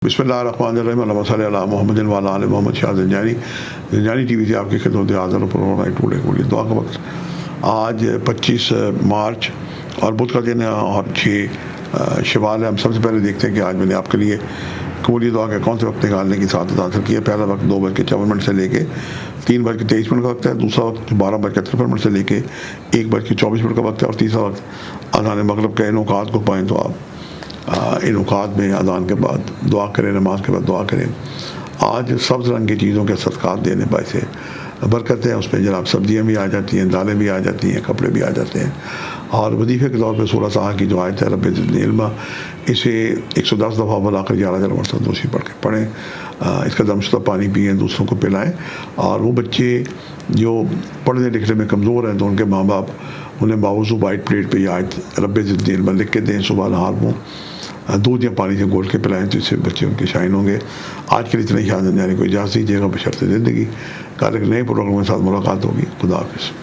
बिस्मिल्लाहिर्रहमानिर्रहीम अल्लाहुम्मा सल्लि अला मुहम्मदिन व अला आलि मुहम्मद। शाह ज़ंजानी टीवी से आपकी खिदमत हाज़िर प्रोग्राम टुडे के लिए दुआ का वक्त। आज 25 मार्च और बुध का दिन है और 6 शवाल है। हम सबसे पहले देखते हैं कि आज मैंने आपके लिए कबूली दुआ के कौन से वक्त निकालने की सादत हासिल की है। पहला वक्त 2:54 से लेके 3:23 का वक्त है। दूसरा वक्त 12:53 से लेके 1:24 का वक्त है। और तीसरा वक्त अज़ान मगरिब के इन औक़ात को पाएँ तो आप इन औक़ात में अज़ान के बाद दुआ करें, नमाज के बाद दुआ करें। आज सब्ज़ रंग की चीज़ों के सदक़ात देने से बरकत है। उसमें जनाब सब्ज़ियाँ भी आ जाती हैं, दालें भी आ जाती हैं, कपड़े भी आ जाते हैं। और वजीफ़े के तौर पर सूरह साह की जो आयत है रब्बि ज़िदनी इल्मा, इसे 110 दफ़ा बुलाकर 11,000 मरतबा दूसरी पढ़ें। इसका दमशुदा पानी पिएँ, दूसरों को पिलाएँ। और वो बच्चे जो पढ़ने लिखने में कमज़ोर हैं तो उनके माँ बाप उन्हें बावज़ू वाइट प्लेट पर यह आयत रब्बि ज़िदनी इल्मा लिख के दें। सुबह नहार को दूध या पानी से घोल के पिलाएँ तो इससे बच्चे उनके शाइन होंगे। आज के लिए इतना ही। शाह ज़ंजानी को इजाज़त दीजिएगा बशर्ते ज़िंदगी। कल एक नए प्रोग्राम के साथ मुलाकात होगी। खुदा हाफ़िज़।